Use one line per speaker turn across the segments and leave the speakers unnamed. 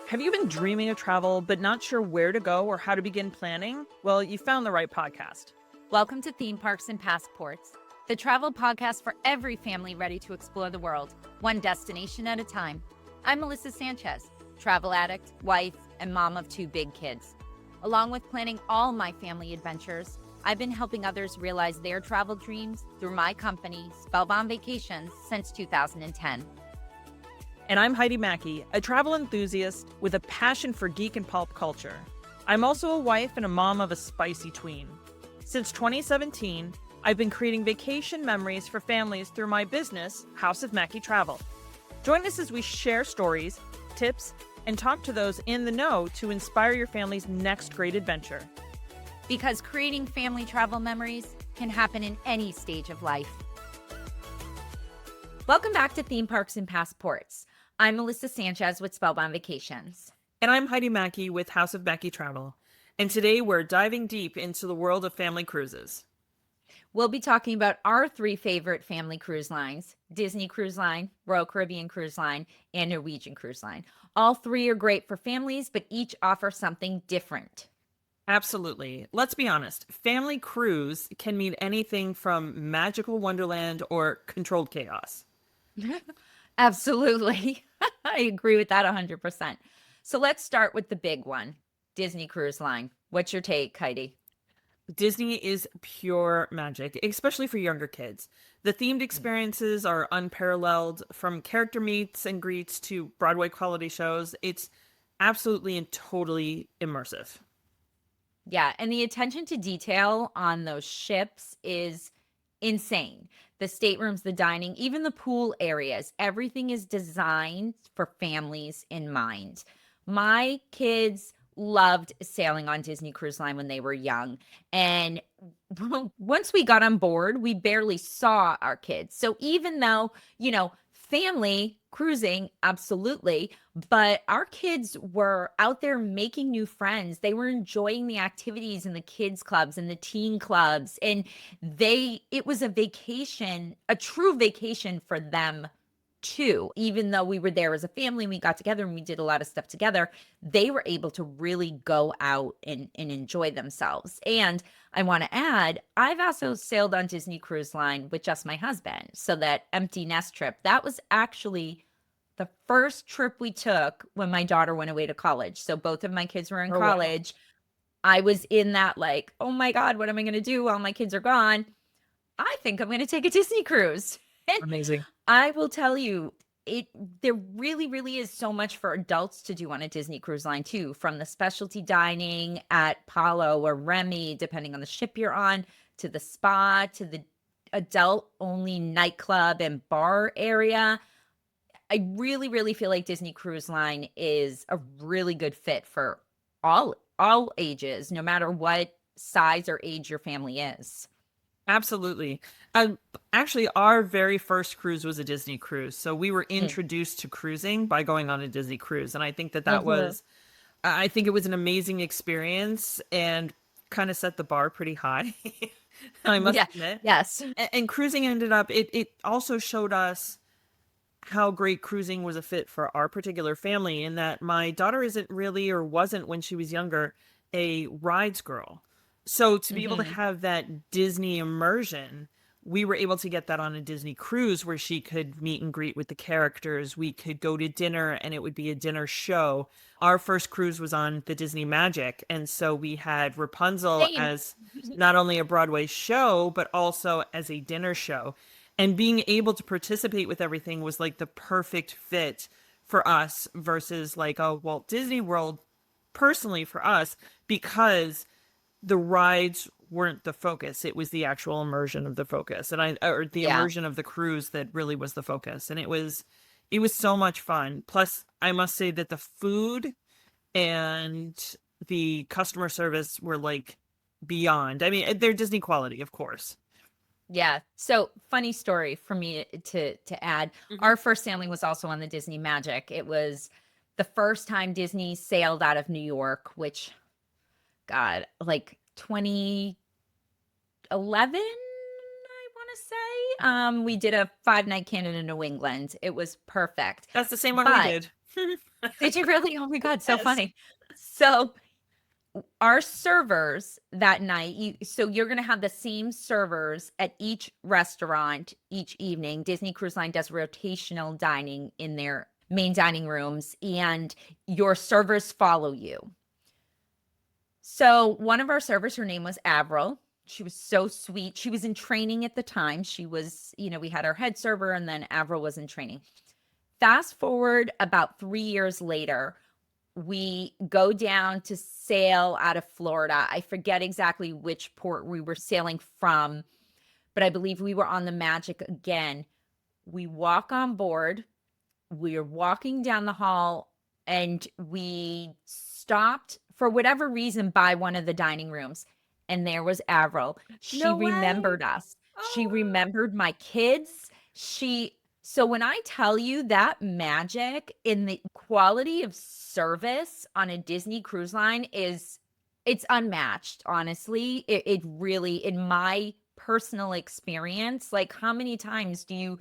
Have you been dreaming of travel but not sure where to go or how to begin planning? Well, you found the right podcast.
Welcome to Theme Parks and Passports, the travel podcast for every family ready to explore the world, one destination at a time. I'm Melissa Sanchez, travel addict, wife, and mom of 2 big kids. Along with planning all my family adventures, I've been helping others realize their travel dreams through my company, Spellbound Vacations, since 2010.
And I'm Heidi Mackey, a travel enthusiast with a passion for geek and pulp culture. I'm also a wife and a mom of a spicy tween. Since 2017, I've been creating vacation memories for families through my business, House of Mackey Travel. Join us as we share stories, tips, and talk to those in the know to inspire your family's next great adventure.
Because creating family travel memories can happen in any stage of life. Welcome back to Theme Parks and Passports. I'm Melissa Sanchez with Spellbound Vacations.
And I'm Heidi Mackey with House of Mackey Travel. And today we're diving deep into the world of family cruises.
We'll be talking about our 3 favorite family cruise lines: Disney Cruise Line, Royal Caribbean Cruise Line, and Norwegian Cruise Line. All 3 are great for families, but each offer something different.
Absolutely. Let's be honest. Family cruise can mean anything from magical wonderland or controlled chaos.
Absolutely. I agree with that 100%. So let's start with the big one, Disney Cruise Line. What's your take, Heidi?
Disney is pure magic, especially for younger kids. The themed experiences are unparalleled, from character meets and greets to Broadway-quality shows. It's absolutely and totally immersive.
Yeah, and the attention to detail on those ships is insane. The staterooms, the dining, even the pool areas, everything is designed for families in mind. My kids loved sailing on Disney Cruise Line when they were young. And once we got on board, we barely saw our kids. So even though, family cruising, absolutely, but our kids were out there making new friends. They were enjoying the activities in the kids clubs and the teen clubs, and it was a vacation, a true vacation for them too. Even though we were there as a family, we got together and we did a lot of stuff together, they were able to really go out and enjoy themselves. And I want to add, I've also sailed on Disney Cruise Line with just my husband. So that empty nest trip, that was actually the first trip we took when my daughter went away to college. So both of my kids were in college. Wow. I was in that like, oh my God, what am I going to do while my kids are gone? I think I'm going to take a Disney cruise.
Amazing.
I will tell you, there really, really is so much for adults to do on a Disney Cruise Line too, from the specialty dining at Palo or Remy, depending on the ship you're on, to the spa, to the adult-only nightclub and bar area. I really, really feel like Disney Cruise Line is a really good fit for all ages, no matter what size or age your family is.
Absolutely. Actually, our very first cruise was a Disney cruise. So we were introduced to cruising by going on a Disney cruise. And I think that was, I think it was an amazing experience and kind of set the bar pretty high. I must admit.
Yes.
And cruising ended up, it also showed us how great cruising was a fit for our particular family, in that my daughter isn't really, or wasn't when she was younger, a rides girl. So to be able to have that Disney immersion, we were able to get that on a Disney cruise where she could meet and greet with the characters. We could go to dinner and it would be a dinner show. Our first cruise was on the Disney Magic. And so we had Rapunzel as not only a Broadway show, but also as a dinner show. And being able to participate with everything was like the perfect fit for us versus like a Walt Disney World, personally for us, because the rides weren't the focus. It was the actual immersion of the focus. And immersion of the cruise that really was the focus. And it was so much fun. Plus, I must say that the food and the customer service were like beyond. I mean, they're Disney quality, of course.
Yeah. So funny story for me to add. Our first sailing was also on the Disney Magic. It was the first time Disney sailed out of New York, which, God, like 2011, I want to say. We did a 5-night Canada, New England. It was perfect.
That's the same one we did.
Did you really? Oh my God, so
Yes.
funny. So our servers that night, so you're going to have the same servers at each restaurant each evening. Disney Cruise Line does rotational dining in their main dining rooms, and your servers follow you. So one of our servers, her name was Avril. She was so sweet. She was in training at the time. She was, we had our head server, and then Avril was in training. Fast forward about 3 years later, we go down to sail out of Florida. I forget exactly which port we were sailing from, but I believe we were on the Magic again. We walk on board. We're walking down the hall, and we stopped for whatever reason by one of the dining rooms. And there was Avril. She
No way.
remembered us. She
Oh,
remembered my kids. So when I tell you that magic in the quality of service on a Disney Cruise Line it's unmatched, honestly. It really, in my personal experience, like how many times do you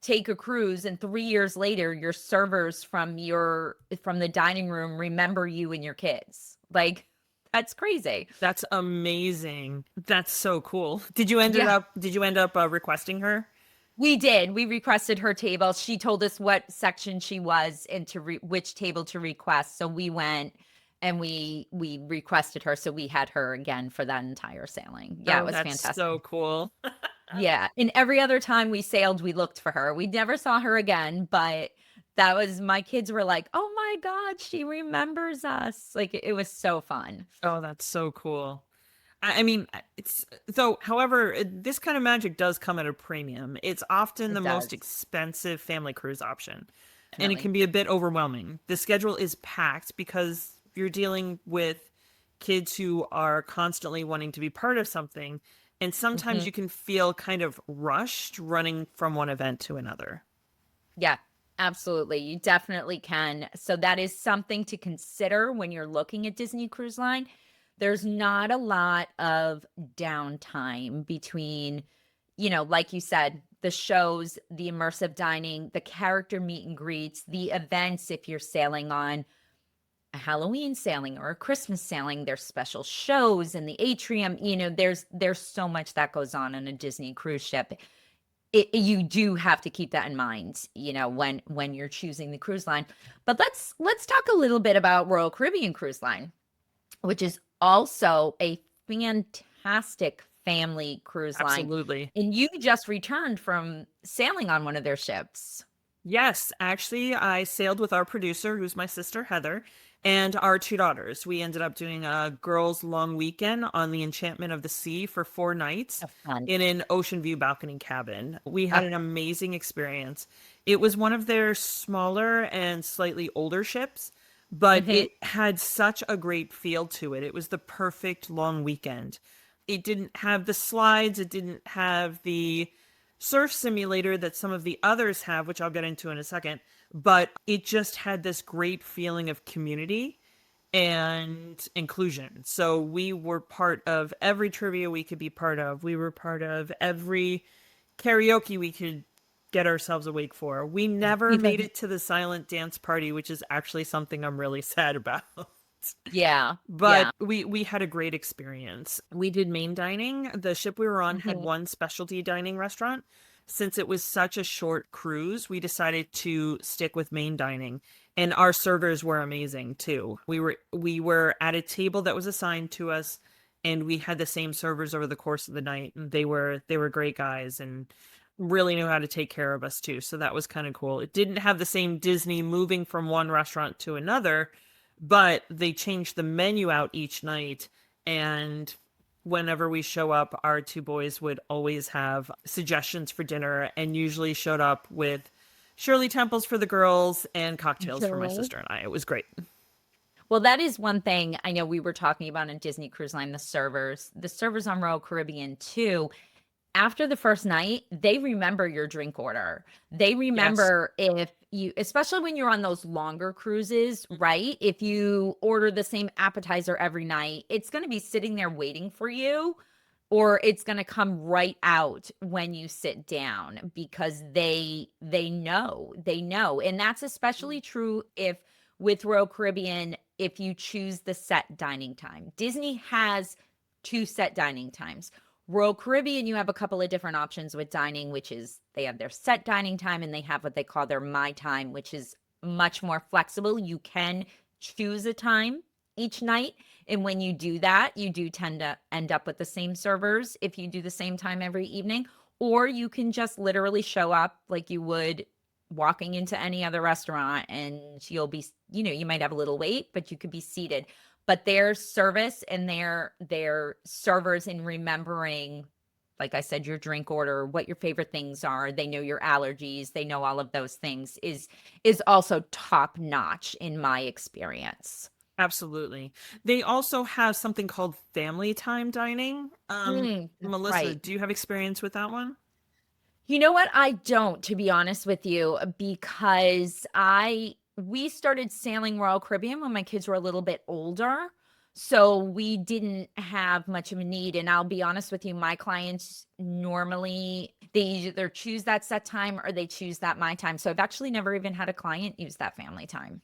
take a cruise and 3 years later your servers from the dining room remember you and your kids? Like, that's crazy.
that's amazing. That's so cool.
Yeah,
Did you end up requesting her?
we did. We requested her table. She told us what section she was and which table to request. So we went and we requested her. So we had her again for that entire sailing. Yeah, it
Oh,
was
that's
fantastic.
so cool.
Yeah. And every other time we sailed, we looked for her. We never saw her again, but that was, my kids were like, oh my God, she remembers us. Like, it was so fun.
Oh, that's so cool. I mean, it's though, however, this kind of magic does come at a premium. It's often the
It
most
does.
expensive family cruise option, and it
Definitely.
can be a bit overwhelming. The schedule is packed because you're dealing with kids who are constantly wanting to be part of something, and sometimes
Mhm.
you can feel kind of rushed running from one event to another.
Yeah, absolutely. You definitely can. So that is something to consider when you're looking at Disney Cruise Line. There's not a lot of downtime between, like you said, the shows, the immersive dining, the character meet and greets, the events. If you're sailing on a Halloween sailing or a Christmas sailing, there's special shows in the atrium. There's so much that goes on a Disney cruise ship. You do have to keep that in mind, when you're choosing the cruise line. But let's talk a little bit about Royal Caribbean Cruise Line, which is also a fantastic family cruise line.
Absolutely.
And you just returned from sailing on one of their ships.
Yes, actually, I sailed with our producer, who's my sister Heather, and our two daughters. We ended up doing a girls' long weekend on the Enchantment of the Sea for 4 nights
Oh, fun.
in an ocean view balcony cabin. We had an amazing experience. It was one of their smaller and slightly older ships, but
Mhm.
it had such a great feel to it. It was the perfect long weekend. It didn't have the slides, it didn't have the surf simulator that some of the others have, which I'll get into in a second, but it just had this great feeling of community and inclusion. So we were part of every trivia we could be part of. We were part of every karaoke we could get ourselves awake for. We never made it to the silent dance party, which is actually something I'm really sad about.
Yeah.
But
Yeah.
we had a great experience. We did main dining. The ship we were on had
Mhm.
one specialty dining restaurant. Since it was such a short cruise, we decided to stick with main dining. And our servers were amazing too. We were at a table that was assigned to us, and we had the same servers over the course of the night. And they were great guys and really knew how to take care of us too. So that was kind of cool. It didn't have the same Disney moving from one restaurant to another, but they changed the menu out each night. And whenever we show up, our two boys would always have suggestions for dinner and usually showed up with Shirley Temples for the girls and cocktails for my
Sure.
sister and I. It was great.
Well, that is one thing I know we were talking about in Disney Cruise Line, the servers. The servers on Royal Caribbean too, after the first night, they remember your drink order. They
Yes.
remember if you, especially when you're on those longer cruises, right? If you order the same appetizer every night, it's going to be sitting there waiting for you. or it's going to come right out when you sit down because they know, and that's especially true if with Royal Caribbean, if you choose the set dining time. Disney has two set dining times. Royal Caribbean, you have a couple of different options with dining, which is they have their set dining time and they have what they call their my time, which is much more flexible. You can choose a time each night, and when you do that, you do tend to end up with the same servers if you do the same time every evening. Or you can just literally show up like you would walking into any other restaurant, and you'll be, you might have a little wait, but you could be seated. But their service and their servers in remembering, like I said, your drink order, what your favorite things are, they know your allergies, they know all of those things, is also top notch in my experience.
Absolutely. They also have something called family time dining.
That's
Melissa,
right.
do you have experience with that one?
You know what? I don't, to be honest with you, because we started sailing Royal Caribbean when my kids were a little bit older. So we didn't have much of a need. And I'll be honest with you, my clients normally they either choose that set time or they choose that my time. So I've actually never even had a client use that family time.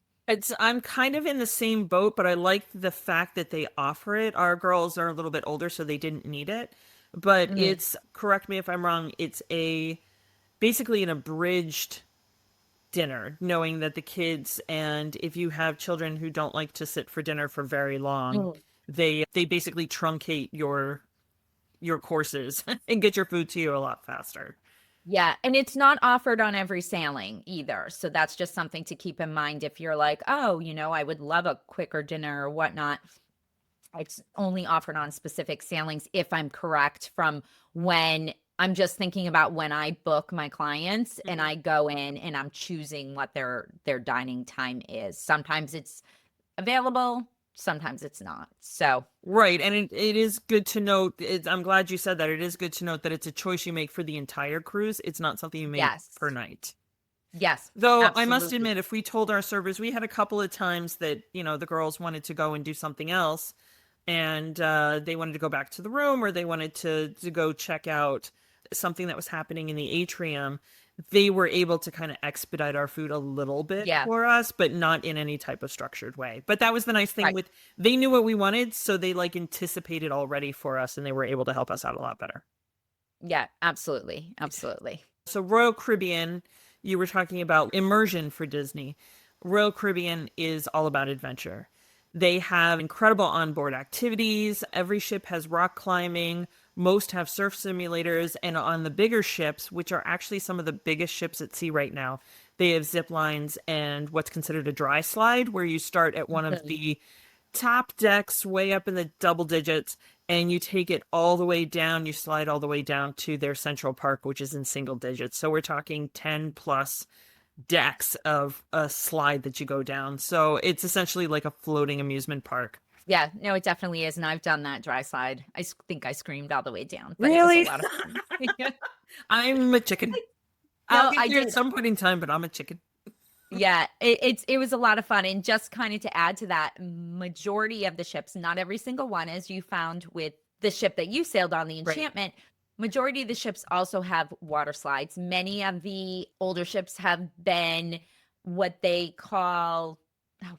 I'm kind of in the same boat, but I like the fact that they offer it. Our girls are a little bit older, so they didn't need it. But
Mhm.
it's, correct me if I'm wrong, it's a basically an abridged dinner, knowing that the kids, and if you have children who don't like to sit for dinner for very long,
Mm.
they basically truncate your courses and get your food to you a lot faster.
Yeah, and it's not offered on every sailing either. So that's just something to keep in mind if you're like, oh, I would love a quicker dinner or whatnot. It's only offered on specific sailings, if I'm correct, from when I'm just thinking about when I book my clients and
Mhm.
I go in and I'm choosing what their dining time is. Sometimes it's available, sometimes it's not. So,
Right, and it is good to note. I'm glad you said that. It is good to note that it's a choice you make for the entire cruise. It's not something you make per
yes.
night.
Yes,
Though I must
absolutely.
admit, if we told our servers, we had a couple of times that, the girls wanted to go and do something else, and they wanted to go back to the room, or they wanted to go check out something that was happening in the atrium. They were able to kind of expedite our food a little bit
Yeah,
for us, but not in any type of structured way. But that was the nice thing
right.
with, they knew what we wanted, so they like anticipated already for us, and they were able to help us out a lot better.
Yeah, absolutely. Absolutely.
So Royal Caribbean, you were talking about immersion for Disney. Royal Caribbean is all about adventure. They have incredible onboard activities. Every ship has rock climbing. Most have surf simulators. And on the bigger ships, which are actually some of the biggest ships at sea right now, they have zip lines and what's considered a dry slide, where you start at one of
Mhm.
the top decks way up in the double digits, and you take it all the way down, you slide all the way down to their central park, which is in single digits. So we're talking 10 plus decks of a slide that you go down. So it's essentially like a floating amusement park.
Yeah, no, it definitely is. And I've done that dry slide. Think I screamed all the way down, but it was a
Really?
lot of fun. Yeah.
I'm a chicken. I'll
No,
get
I
there at
did.
some point in time, but I'm a chicken.
Yeah, it was a lot of fun. And just kind of to add to that, majority of the ships, not every single one, as you found with the ship that you sailed on, the
Right.
Enchantment, majority of the ships also have water slides. Many of the older ships have been what they call,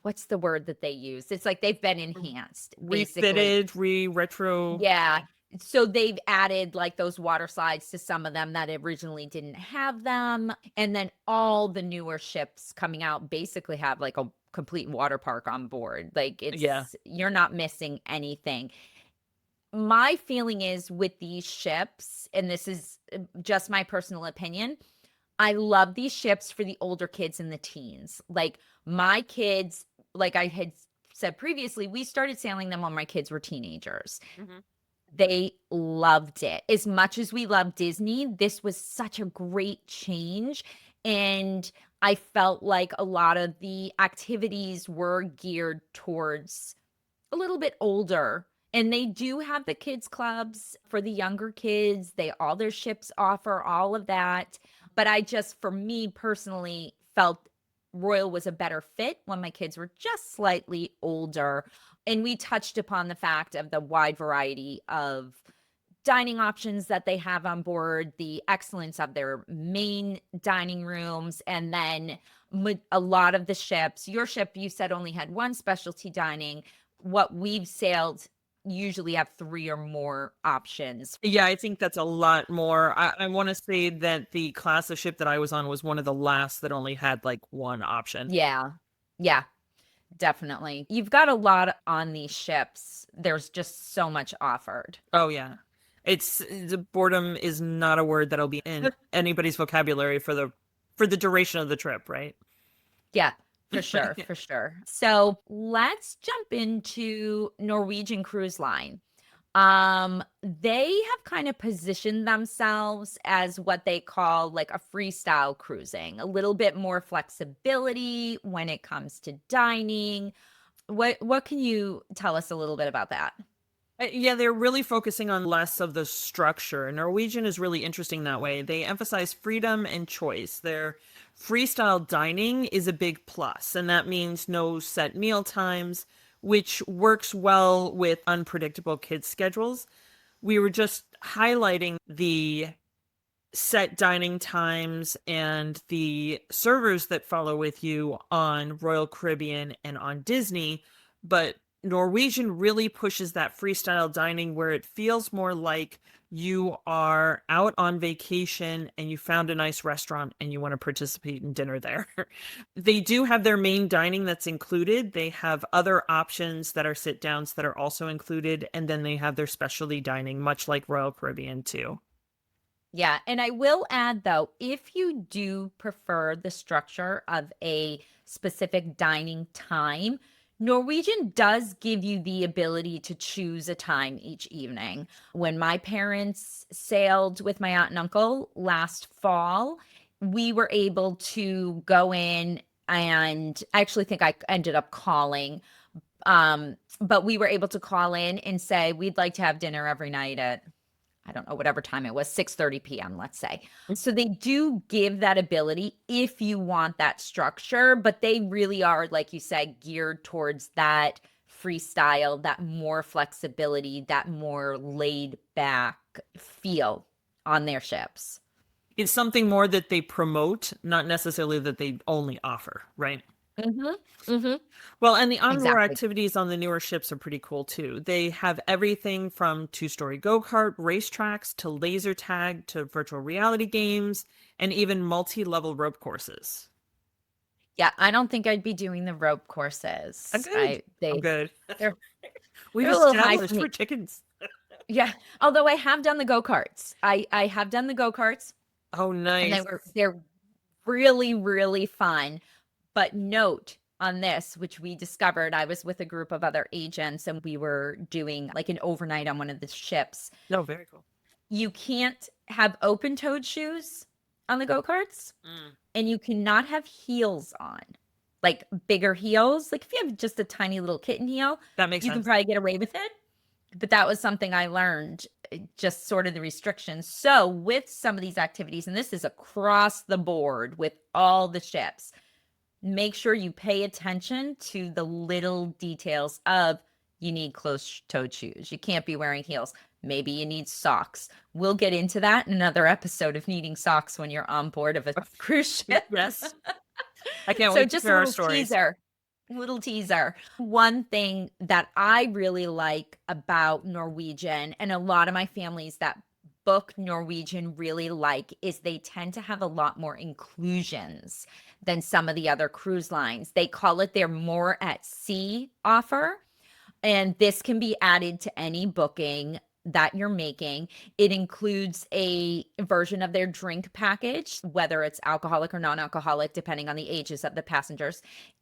what's the word that they use? It's like they've been enhanced, basically.
Refitted, retro.
Yeah. So they've added like those water slides to some of them that originally didn't have them. And then all the newer ships coming out basically have like a complete water park on board. Like
Yeah.
you're not missing anything. My feeling is with these ships, and this is just my personal opinion, I love these ships for the older kids and the teens. Like my kids, like I had said previously, we started sailing them when my kids were teenagers.
Mhm.
They loved it. As much as we love Disney, this was such a great change, and I felt like a lot of the activities were geared towards a little bit older, and they do have the kids clubs for the younger kids. All their ships offer all of that, but I just, for me personally, felt Royal was a better fit when my kids were just slightly older, and we touched upon the fact of the wide variety of dining options that they have on board, the excellence of their main dining rooms, and then a lot of the ships. Your ship, you said, only had one specialty dining. What we've sailed usually have 3 or more options.
Yeah, I think that's a lot more. I want to say that the class of ship that I was on was one of the last that only had like one option.
Yeah. Yeah, definitely. You've got a lot on these ships. There's just so much offered.
Oh yeah. The boredom is not a word that'll be in anybody's vocabulary for the duration of the trip, right?
Yeah, for sure, for sure. So let's jump into Norwegian Cruise Line. They have kind of positioned themselves as what they call like a freestyle cruising, a little bit more flexibility when it comes to dining. What can you tell us a little bit about that?
Yeah, they're really focusing on less of the structure. Norwegian is really interesting that way. They emphasize freedom and choice. Their freestyle dining is a big plus, and that means no set meal times, which works well with unpredictable kids' schedules. We were just highlighting the set dining times and the servers that follow with you on Royal Caribbean and on Disney, but Norwegian really pushes that freestyle dining where it feels more like you are out on vacation and you found a nice restaurant and you want to participate in dinner there. They do have their main dining that's included. They have other options that are sit downs that are also included. And then they have their specialty dining, much like Royal Caribbean, too.
Yeah, and I will add though, if you do prefer the structure of a specific dining time, Norwegian does give you the ability to choose a time each evening. When my parents sailed with my aunt and uncle last fall, we were able to go in, and I actually think I ended up calling, but we were able to call in and say we'd like to have dinner every night at, I don't know, whatever time it was, 6:30 p.m., let's say. So they do give that ability if you want that structure, but they really are, like you said, geared towards that freestyle, that more flexibility, that more laid back feel on their ships.
It's something more that they promote, not necessarily that they only offer, right?
Mm-hmm. Mm-hmm.
Well, and the onboard
Exactly.
activities on the newer ships are pretty cool too. They have everything from two-story go-kart racetracks to laser tag to virtual reality games and even multi-level rope courses.
Yeah, I don't think I'd be doing the rope
I'm
courses.
good. I'm
They
good.
they're
We've
they're a little high for
established
me.
we're chickens.
Yeah. Although I have done the go-karts. I have done the go-karts.
Oh,
And
nice.
they're really, really fun. But note on this, which we discovered, I was with a group of other agents and we were doing like an overnight on one of the ships.
No, very cool.
You can't have open-toed shoes on the go-karts,
Mm,
and you cannot have heels on. Like bigger heels. Like if you have just a tiny little kitten heel,
that makes
you can
sense.
probably get away with it. But that was something I learned, just sort of the restrictions. So with some of these activities, and this is across the board with all the ships, make sure you pay attention to the little details of you need closed-toed shoes. You can't be wearing heels. Maybe you need socks. We'll get into that in another episode of needing socks when you're on board of a cruise ship.
Yes. I can't
So
wait to
just
hear
a
our
little
stories.
teaser. Little teaser. One thing that I really like about Norwegian, and a lot of my families that book Norwegian really like, is they tend to have a lot more inclusions than some of the other cruise lines. They call it their more at sea offer. And this can be added to any booking that you're making. It includes a version of their drink package, whether it's alcoholic or non-alcoholic, depending on the ages of the passengers.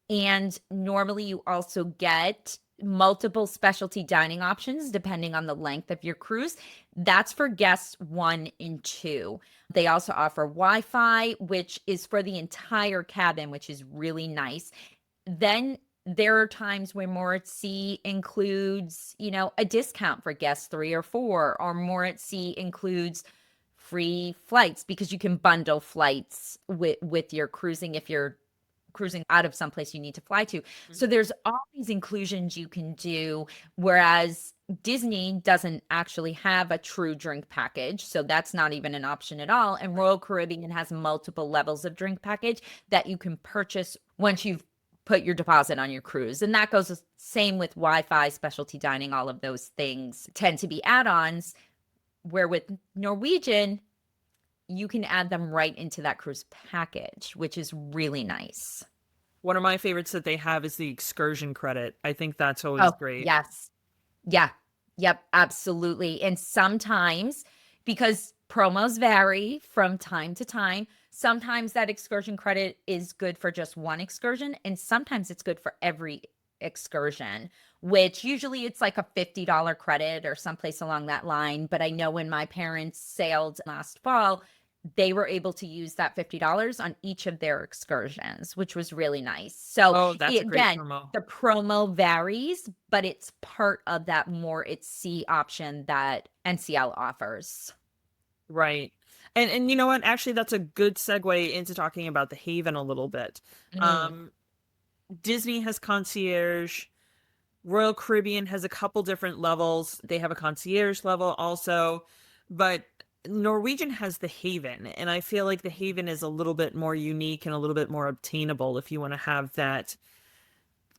And normally you also get multiple specialty dining options depending on the length of your cruise. That's for guests 1 and 2. They also offer Wi-Fi, which is for the entire cabin, which is really nice. Then there are times where more at sea includes, a discount for guests 3 or 4, or more at sea includes free flights because you can bundle flights with your cruising if you're cruising out of someplace you need to fly to.
Mhm.
So there's all these inclusions you can do, whereas Disney doesn't actually have a true drink package. So that's not even an option at all. And Royal Caribbean has multiple levels of drink package that you can purchase once you've put your deposit on your cruise. And that goes the same with Wi-Fi, specialty dining, all of those things tend to be add-ons, where with Norwegian, you can add them right into that cruise package, which is really nice.
One of my favorites that they have is the excursion credit. I think that's always
Oh,
great.
yes. Yeah. Yep, absolutely. And sometimes, because promos vary from time to time, sometimes that excursion credit is good for just one excursion, and sometimes it's good for every excursion, which usually it's like a $50 credit or someplace along that line. But I know when my parents sailed last fall, they were able to use that $50 on each of their excursions, which was really nice. So
Oh, that's a great
again,
promo.
the promo varies, but it's part of that more at sea option that NCL offers.
Right. And you know what? Actually, that's a good segue into talking about the Haven a little bit.
Mm,
Um, Disney has concierge. Royal Caribbean has a couple different levels. They have a concierge level also, but Norwegian has the Haven, and I feel like the Haven is a little bit more unique and a little bit more obtainable if you want to have that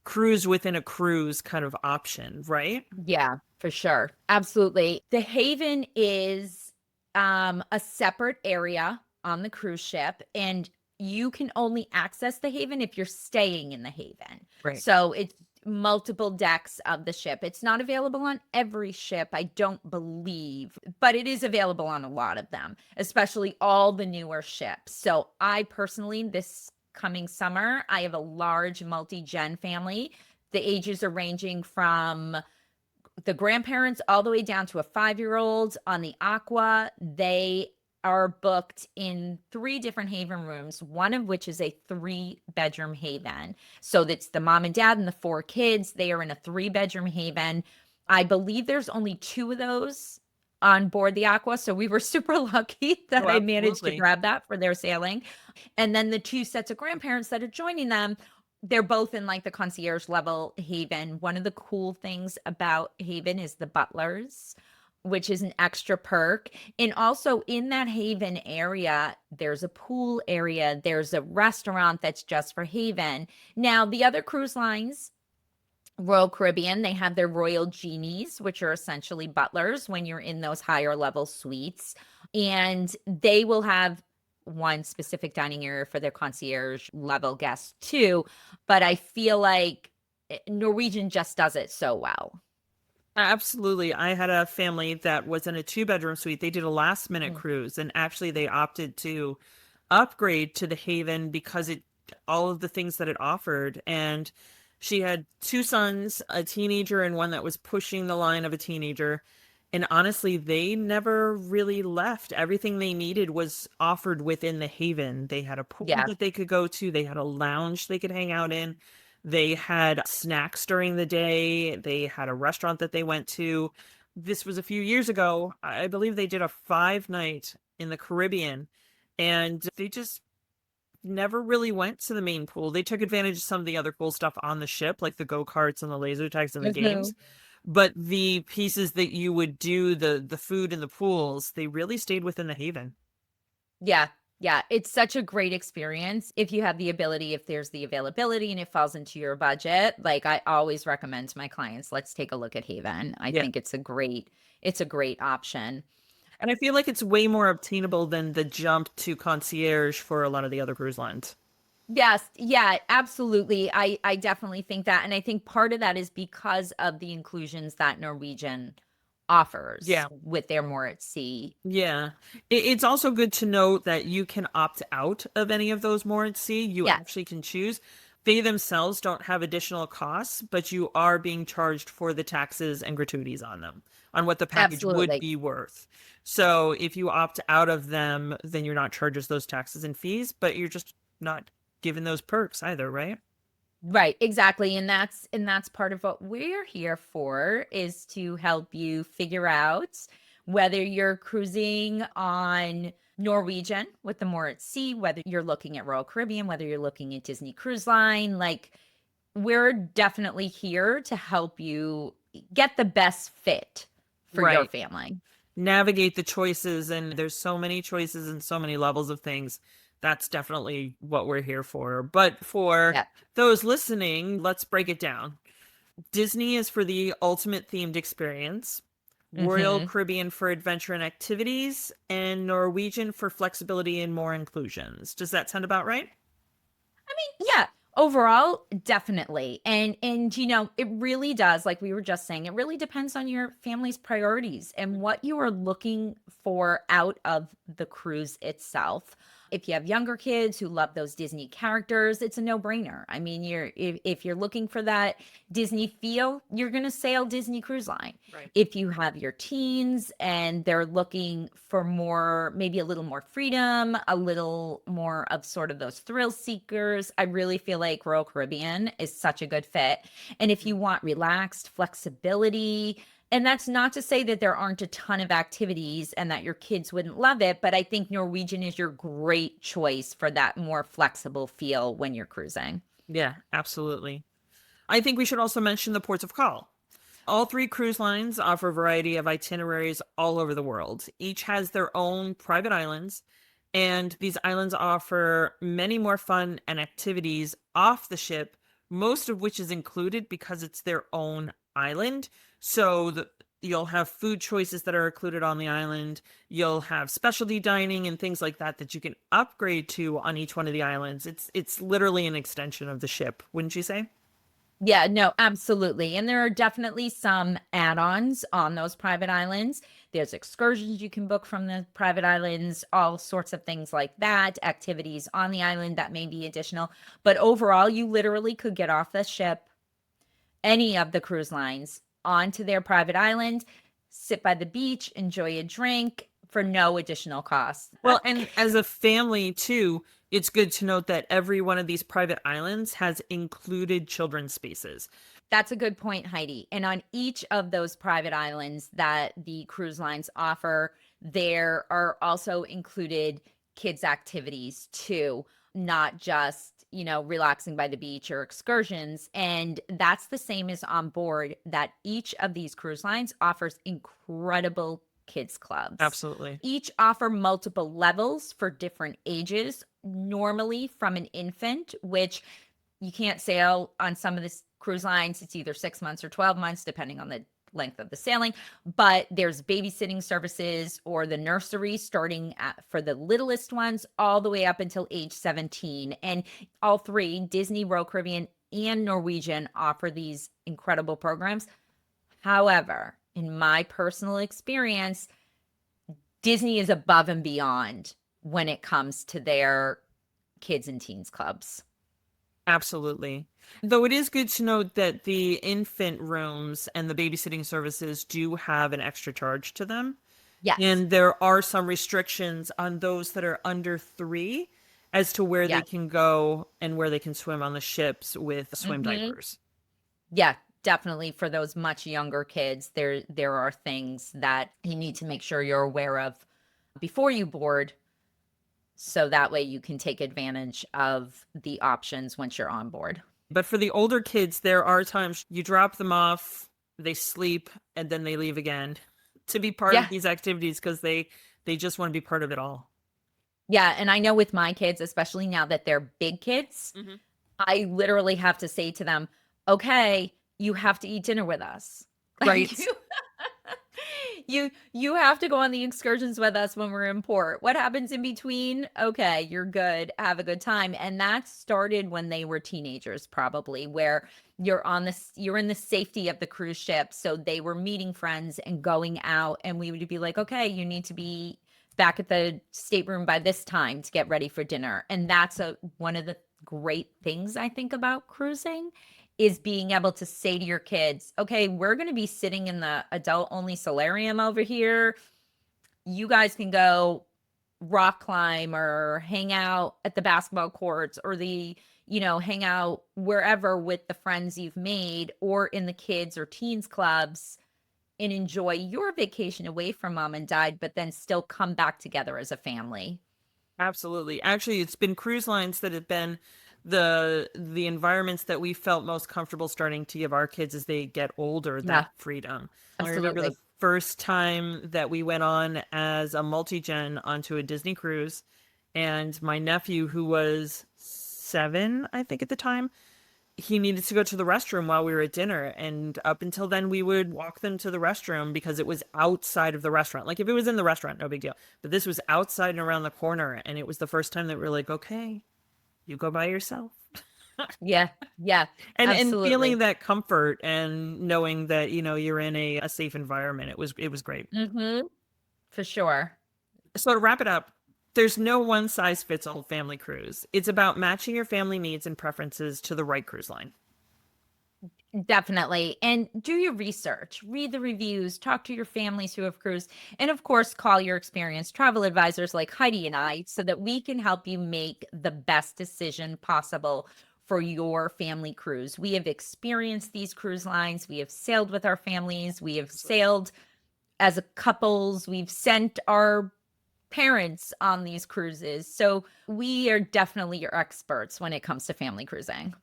cruise within a cruise kind of option, right?
yeah, for sure. Absolutely. The Haven is a separate area on the cruise ship, and you can only access the Haven if you're staying in the Haven.
Right.
So it's multiple decks of the ship. It's not available on every ship, I don't believe, but it is available on a lot of them, especially all the newer ships. So I personally, this coming summer, I have a large multi-gen family. The ages are ranging from the grandparents all the way down to a 5-year-old on the Aqua. They are booked in 3 different haven rooms, one of which is a 3-bedroom haven. So that's the mom and dad and the 4 kids. They are in a 3-bedroom haven. I believe there's only 2 of those on board the Aqua. So we were super lucky that
Oh,
I managed to
absolutely.
grab that for their sailing. And then the 2 sets of grandparents that are joining them, they're both in like the concierge level haven. One of the cool things about haven is the butlers, which is an extra perk. And also in that haven area, there's a pool area, there's a restaurant that's just for haven. Now, the other cruise lines, Royal Caribbean, they have their royal genies, which are essentially butlers when you're in those higher level suites. And they will have one specific dining area for their concierge level guests too. But I feel like Norwegian just does it so well.
Absolutely. I had a family that was in a 2-bedroom suite. They did a last minute
Mm.
cruise, and actually they opted to upgrade to the Haven because it all of the things that it offered. And she had 2 sons, a teenager and one that was pushing the line of a teenager. And honestly, they never really left. Everything they needed was offered within the Haven. They had a pool
Yeah.
that they could go to, they had a lounge they could hang out in. They had snacks during the day. They had a restaurant that they went to. This was a few years ago. I believe they did a 5-night in the Caribbean, and they just never really went to the main pool. They took advantage of some of the other cool stuff on the ship, like the go-karts and the laser tags and the games.
Mhm.
But the pieces that you would do, the food and the pools, they really stayed within the Haven.
Yeah. Yeah. It's such a great experience. If you have the ability, if there's the availability and it falls into your budget, like I always recommend to my clients, let's take a look at Haven. I
Yeah.
think it's a great option.
And I feel like it's way more obtainable than the jump to concierge for a lot of the other cruise lines.
Yes, yeah, absolutely. I definitely think that, and I think part of that is because of the inclusions that Norwegian offers
Yeah.
with their more at sea.
Yeah. It's also good to note that you can opt out of any of those more at sea. You
Yes,
actually can choose. They themselves don't have additional costs, but you are being charged for the taxes and gratuities on them, on what the package would
absolutely.
be worth. So if you opt out of them, then you're not charged those taxes and fees, but you're just not given those perks either, right?
Right, exactly. And that's part of what we're here for, is to help you figure out whether you're cruising on Norwegian with the more at sea, whether you're looking at Royal Caribbean, whether you're looking at Disney Cruise Line, like we're definitely here to help you get the best fit for your
Right.
family.
Navigate the choices, and there's so many choices and so many levels of things. That's definitely what we're here for. But for
Yeah.
those listening, let's break it down. Disney is for the ultimate themed experience, Royal
Hmm.
Caribbean for adventure and activities, and Norwegian for flexibility and more inclusions. Does that sound about right?
Yeah, overall, definitely. And it really does, like we were just saying, it really depends on your family's priorities and what you are looking for out of the cruise itself. If you have younger kids who love those Disney characters, it's a no-brainer. I mean, if you're looking for that Disney feel, you're going to sail Disney Cruise Line.
Right.
If you have your teens and they're looking for more, maybe a little more freedom, a little more of sort of those thrill seekers, I really feel like Royal Caribbean is such a good fit. And if you want relaxed flexibility, and that's not to say that there aren't a ton of activities and that your kids wouldn't love it, but I think Norwegian is your great choice for that more flexible feel when you're cruising.
Yeah, absolutely. I think we should also mention the ports of call. All three cruise lines offer a variety of itineraries all over the world. Each has their own private islands, and these islands offer many more fun and activities off the ship, most of which is included because it's their own island. You'll have food choices that are included on the island. You'll have specialty dining and things like that that you can upgrade to on each one of the islands. It's literally an extension of the ship, wouldn't you say?
Yeah, no, absolutely. And there are definitely some add-ons on those private islands. There's excursions you can book from the private islands, all sorts of things like that, activities on the island that may be additional. But overall, you literally could get off the ship, any of the cruise lines, onto their private island, sit by the beach, enjoy a drink for no additional cost.
Well, and as a family too, it's good to note that every one of these private islands has included children's spaces.
That's a good point, Heidi. And on each of those private islands that the cruise lines offer, there are also included kids' activities too, not just, relaxing by the beach or excursions. And that's the same as on board, that each of these cruise lines offers incredible kids clubs.
Absolutely.
Each offer multiple levels for different ages, normally from an infant, which you can't sail on some of the cruise lines. It's either 6 months or 12 months, depending on the length of the sailing. But there's babysitting services or the nursery starting for the littlest ones all the way up until age 17. And all three, Disney, Royal Caribbean, and Norwegian, offer these incredible programs. However, in my personal experience, Disney is above and beyond when it comes to their kids and teens clubs.
Absolutely. Though it is good to note that the infant rooms and the babysitting services do have an extra charge to them.
Yes.
And there are some restrictions on those that are under 3 as to where they
Yes.
can go and where they can swim on the ships with swim
Hmm.
diapers.
Yeah, definitely for those much younger kids, there are things that you need to make sure you're aware of before you board, so that way you can take advantage of the options once you're on board.
But for the older kids, there are times you drop them off, they sleep, and then they leave again to be part of
Yeah.
these activities because they just want to be part of it all.
Yeah, and I know with my kids, especially now that they're big kids,
Mhm.
I literally have to say to them, "Okay, you have to eat dinner with us."
Right.
Like you have to go on the excursions with us when we're in port. What happens in between? Okay, you're good. Have a good time. And that started when they were teenagers, probably, where you're in the safety of the cruise ship. So they were meeting friends and going out, and we would be like, okay, you need to be back at the stateroom by this time to get ready for dinner. And that's one of the great things I think about cruising is being able to say to your kids, okay, we're going to be sitting in the adult only solarium over here. You guys can go rock climb or hang out at the basketball courts or hang out wherever with the friends you've made or in the kids or teens clubs and enjoy your vacation away from mom and dad, but then still come back together as a family.
Absolutely. Actually, it's been cruise lines that have been the environments that we felt most comfortable starting to give our kids as they get older,
Yeah,
that freedom. I remember the
absolutely.
first time that we went on as a multi-gen onto a Disney cruise, and my nephew, who was 7, I think at the time, he needed to go to the restroom while we were at dinner. And up until then, we would walk them to the restroom because it was outside of the restaurant. Like if it was in the restaurant, no big deal. But this was outside and around the corner. And it was the first time that we were like, okay, you go by yourself.
Yeah, yeah,
And feeling
absolutely.
that comfort and knowing that, you're in a safe environment. It was great.
Mhm, for sure.
So to wrap it up, there's no one size fits all family cruise. It's about matching your family needs and preferences to the right cruise line.
Definitely. And do your research, read the reviews, talk to your families who have cruised, and of course, call your experienced travel advisors like Heidi and I so that we can help you make the best decision possible for your family cruise. We have experienced these cruise lines, we have sailed with our families, we have sailed as a couples, we've sent our parents on these cruises. So we are definitely your experts when it comes to family cruising.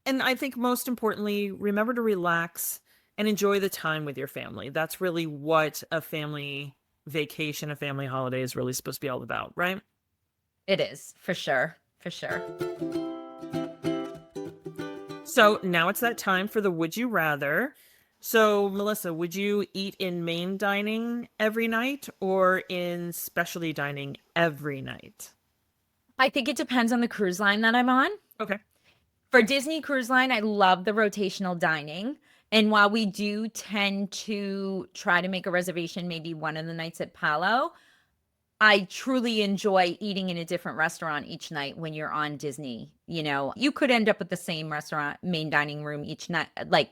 And I think most importantly, remember to relax and enjoy the time with your family. That's really what a family vacation, a family holiday is really supposed to be all about, right?
It is, for sure. For sure.
So now it's that time for the would you rather. So, Melissa, would you eat in main dining every night or in specialty dining every night?
I think it depends on the cruise line that I'm on.
Okay.
For Disney Cruise Line, I love the rotational dining. And while we do tend to try to make a reservation maybe one of the nights at Palo, I truly enjoy eating in a different restaurant each night when you're on Disney. You could end up with the same restaurant, main dining room each night, like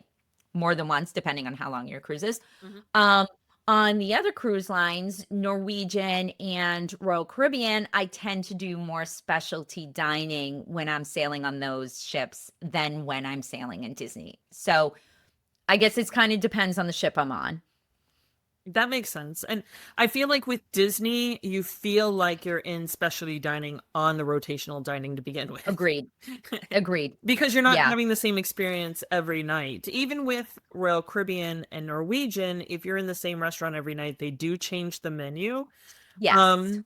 more than once, depending on how long your cruise is.
Mhm.
Um, on the other cruise lines, Norwegian and Royal Caribbean, I tend to do more specialty dining when I'm sailing on those ships than when I'm sailing in Disney. So I guess it kind of depends on the ship I'm on.
That makes sense. And I feel like with Disney, you feel like you're in specialty dining on the rotational dining to begin with.
Agreed. Agreed.
Because you're not
Yeah.
having the same experience every night. Even with Royal Caribbean and Norwegian, if you're in the same restaurant every night, they do change the menu.
Yes.
Um,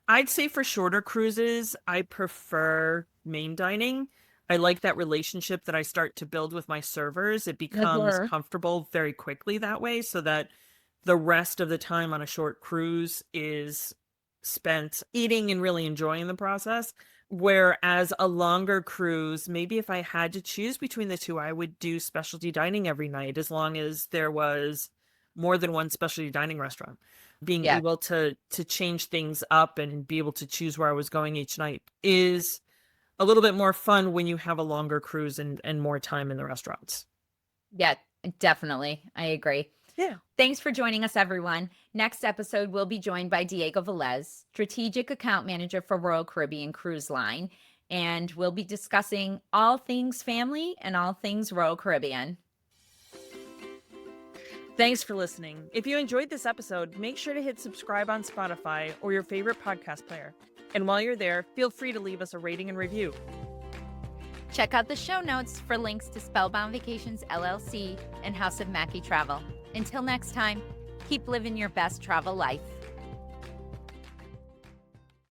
I'd say for shorter cruises, I prefer main dining. I like that relationship that I start to build with my servers. It becomes
Uh-huh.
comfortable very quickly that way, so that the rest of the time on a short cruise is spent eating and really enjoying the process. Whereas a longer cruise, maybe if I had to choose between the two, I would do specialty dining every night as long as there was more than one specialty dining restaurant. Being
Yeah.
able to change things up and be able to choose where I was going each night is a little bit more fun when you have a longer cruise and more time in the restaurants.
Yeah, definitely. I agree.
Yeah.
Thanks for joining us, everyone. Next episode, we'll be joined by Diego Velez, Strategic Account Manager for Royal Caribbean Cruise Line, and we'll be discussing all things family and all things Royal Caribbean.
Thanks for listening. If you enjoyed this episode, make sure to hit subscribe on Spotify or your favorite podcast player. And while you're there, feel free to leave us a rating and review.
Check out the show notes for links to Spellbound Vacations LLC and House of Mackey Travel. Until next time, keep living your best travel life.